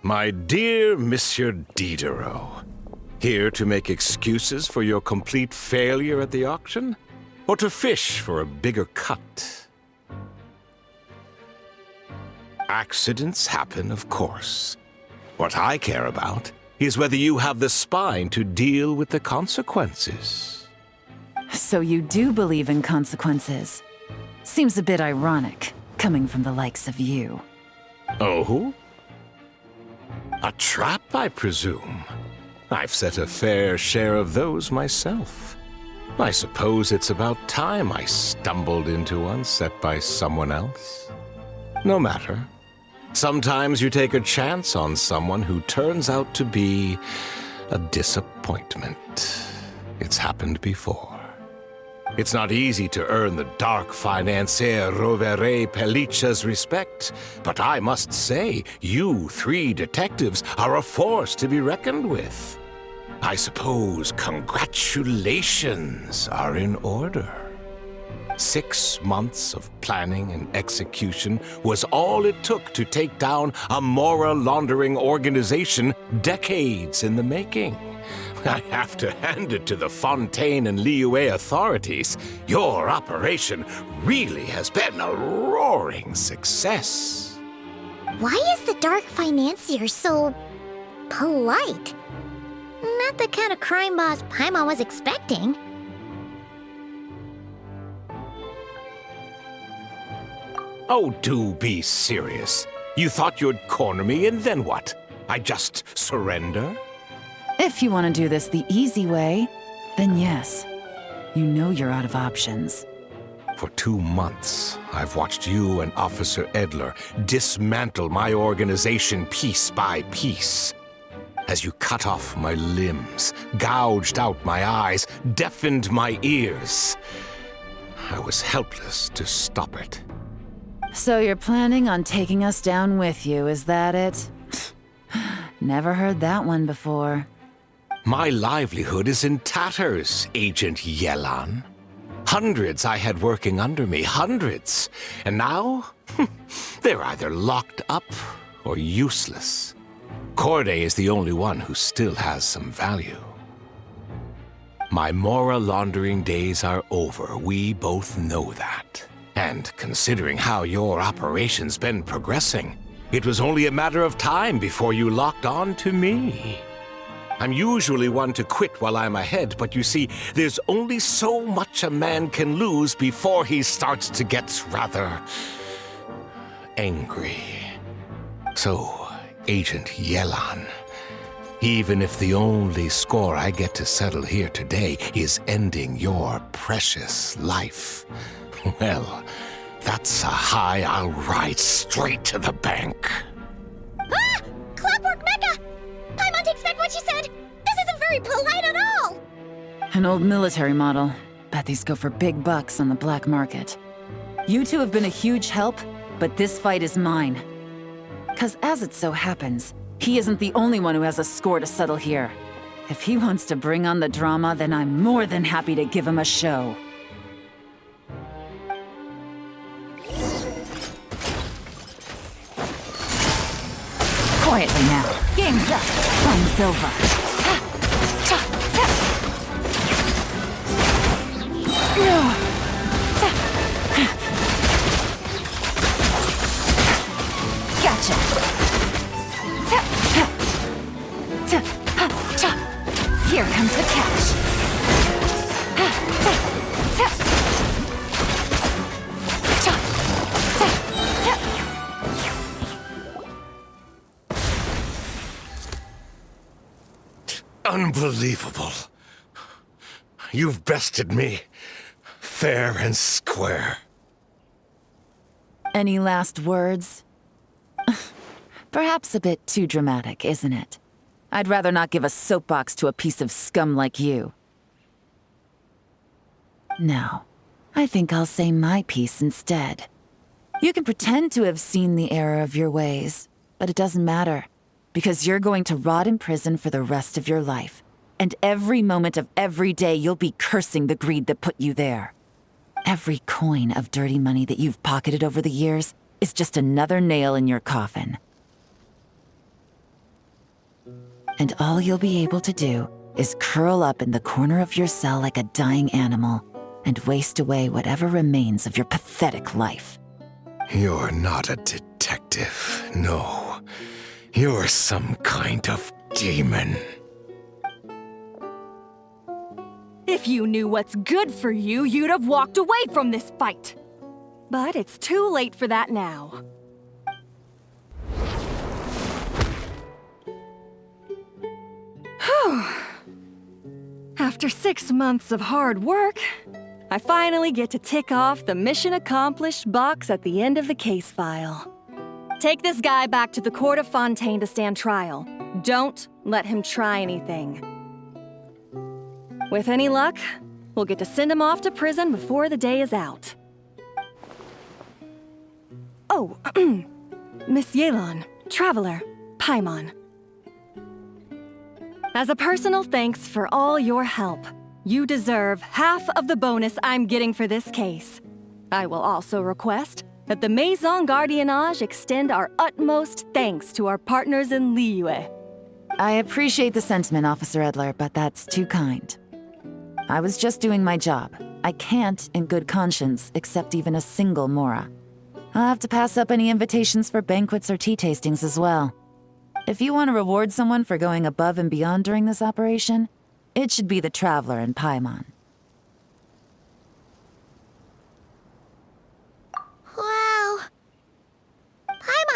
My dear Monsieur Diderot, here to make excuses for your complete failure at the auction? Or to fish for a bigger cut? Accidents happen, of course. What I care about is whether you have the spine to deal with the consequences. So you do believe in consequences. Seems a bit ironic, coming from the likes of you. Oh? A trap, I presume. I've set a fair share of those myself. I suppose it's about time I stumbled into one set by someone else. No matter. Sometimes you take a chance on someone who turns out to be a disappointment. It's happened before. It's not easy to earn the dark financier Rovere Pelliccia's respect, but I must say, you three detectives are a force to be reckoned with. I suppose congratulations are in order. 6 months of planning and execution was all it took to take down a Mora laundering organization decades in the making. I have to hand it to the Fontaine and Liyue authorities. Your operation really has been a roaring success. Why is the Dark Financier so... polite? Not the kind of crime boss Paimon was expecting. Oh, do be serious. You thought you'd corner me, and then what? I just surrender? If you want to do this the easy way, then yes. You know you're out of options. For 2 months, I've watched you and Officer Edler dismantle my organization piece by piece. As you cut off my limbs, gouged out my eyes, deafened my ears. I was helpless to stop it. So you're planning on taking us down with you, is that it? Never heard that one before. My livelihood is in tatters, Agent Yelan. Hundreds I had working under me, hundreds. And now, they're either locked up or useless. Corday is the only one who still has some value. My Mora laundering days are over, we both know that. And considering how your operation's been progressing, it was only a matter of time before you locked on to me. I'm usually one to quit while I'm ahead, but you see, there's only so much a man can lose before he starts to get rather angry. So, Agent Yelan, even if the only score I get to settle here today is ending your precious life, well, that's a high I'll ride straight to the bank. Ah! Clockwork Mecha! Paimon takes back what she said! This isn't very polite at all! An old military model. Bet these go for big bucks on the black market. You two have been a huge help, but this fight is mine. 'Cause as it so happens, he isn't the only one who has a score to settle here. If he wants to bring on the drama, then I'm more than happy to give him a show. Quietly now. Game's up. Fun's over. Gotcha. Here comes the catch. Unbelievable. You've bested me, fair and square. Any last words? Perhaps a bit too dramatic, isn't it? I'd rather not give a soapbox to a piece of scum like you. No, I think I'll say my piece instead. You can pretend to have seen the error of your ways, but it doesn't matter, because you're going to rot in prison for the rest of your life. And every moment of every day you'll be cursing the greed that put you there. Every coin of dirty money that you've pocketed over the years is just another nail in your coffin. And all you'll be able to do is curl up in the corner of your cell like a dying animal and waste away whatever remains of your pathetic life. You're not a detective, no. You're some kind of demon. If you knew what's good for you, you'd have walked away from this fight. But it's too late for that now. Whew. After 6 months of hard work, I finally get to tick off the mission accomplished box at the end of the case file. Take this guy back to the court of Fontaine to stand trial. Don't let him try anything. With any luck, we'll get to send him off to prison before the day is out. Oh, Miss Yelan, Traveler, Paimon. As a personal thanks for all your help, you deserve half of the bonus I'm getting for this case. I will also request that the Maison Gardiennage extend our utmost thanks to our partners in Liyue. I appreciate the sentiment, Officer Edler, but that's too kind. I was just doing my job. I can't, in good conscience, accept even a single Mora. I'll have to pass up any invitations for banquets or tea tastings as well. If you want to reward someone for going above and beyond during this operation, it should be the Traveler and Paimon. Wow,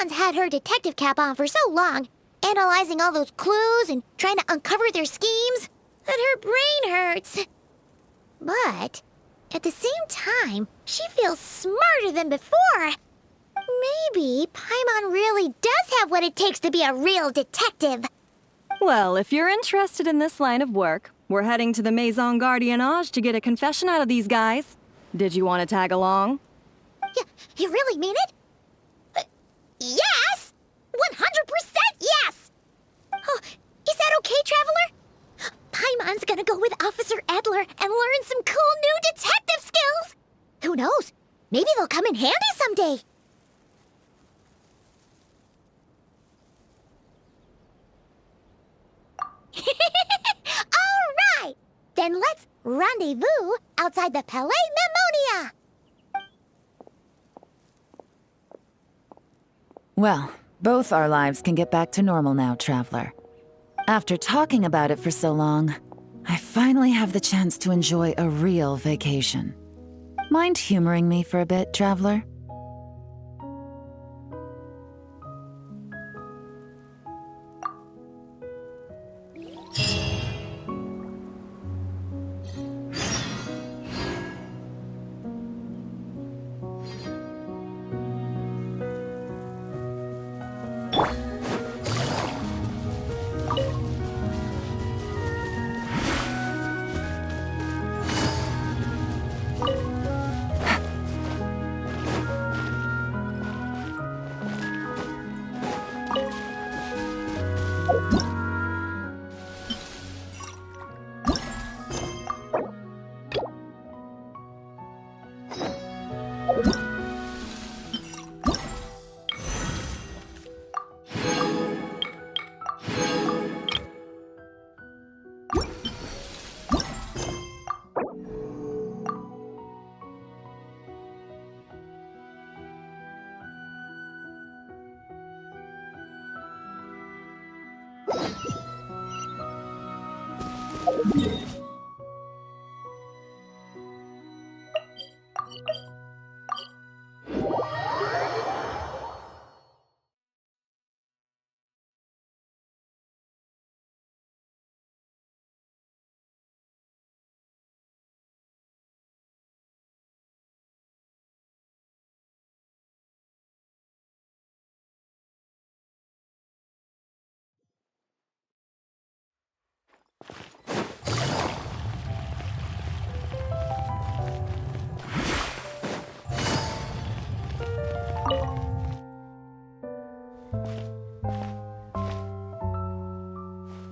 Yelan's had her detective cap on for so long, analyzing all those clues and trying to uncover their schemes, that her brain hurts. But at the same time, she feels smarter than before. Maybe Paimon really does have what it takes to be a real detective. Well, if you're interested in this line of work, we're heading to the Maison Gardiennage to get a confession out of these guys. Did you want to tag along? You really mean it? Yes! 100% yes! Oh, is that okay, Traveler? Paimon's gonna go with Officer Adler and learn some cool new detective skills! Who knows? Maybe they'll come in handy someday. All right! Then let's rendezvous outside the Palais Memonia! Well, both our lives can get back to normal now, Traveler. After talking about it for so long, I finally have the chance to enjoy a real vacation. Mind humoring me for a bit, Traveler?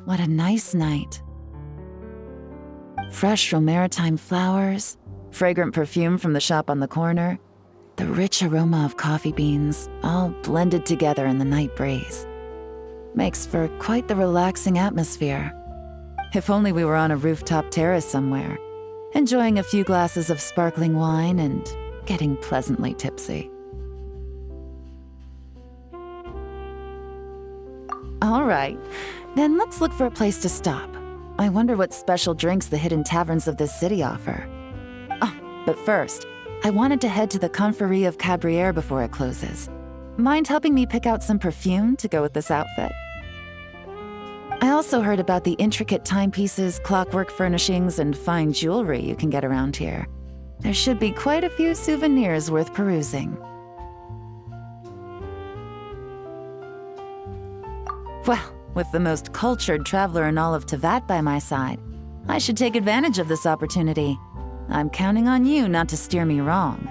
What a nice night. Fresh from maritime flowers, fragrant perfume from the shop on the corner, the rich aroma of coffee beans, all blended together in the night breeze. Makes for quite the relaxing atmosphere. If only we were on a rooftop terrace somewhere, enjoying a few glasses of sparkling wine and getting pleasantly tipsy. All right, then let's look for a place to stop. I wonder what special drinks the hidden taverns of this city offer. Oh, but first, I wanted to head to the Confrérie of Cabrières before it closes. Mind helping me pick out some perfume to go with this outfit? I also heard about the intricate timepieces, clockwork furnishings, and fine jewelry you can get around here. There should be quite a few souvenirs worth perusing. Well, with the most cultured traveler in all of Tevat by my side, I should take advantage of this opportunity. I'm counting on you not to steer me wrong.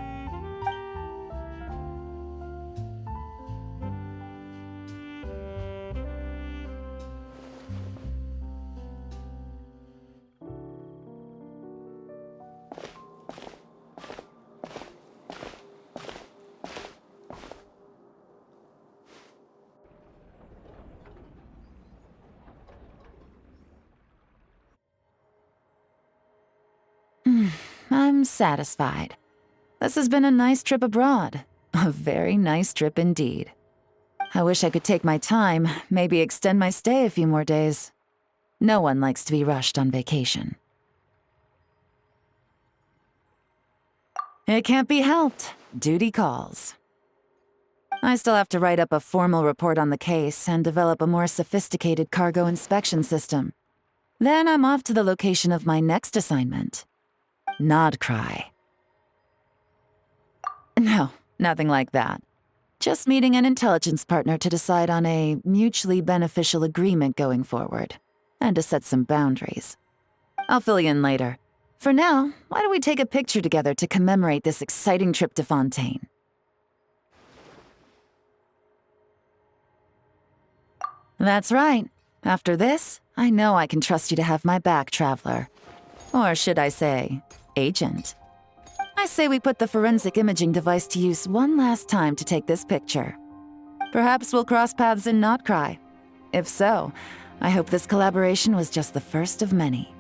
I'm satisfied. This has been a nice trip abroad. A very nice trip indeed. I wish I could take my time, maybe extend my stay a few more days. No one likes to be rushed on vacation. It can't be helped. Duty calls. I still have to write up a formal report on the case and develop a more sophisticated cargo inspection system. Then I'm off to the location of my next assignment. Nodcry. No, nothing like that. Just meeting an intelligence partner to decide on a mutually beneficial agreement going forward, and to set some boundaries. I'll fill you in later. For now, why don't we take a picture together to commemorate this exciting trip to Fontaine? That's right. After this, I know I can trust you to have my back, Traveler. Or should I say, Agent. I say we put the forensic imaging device to use one last time to take this picture. Perhaps we'll cross paths in Notcry. If so, I hope this collaboration was just the first of many.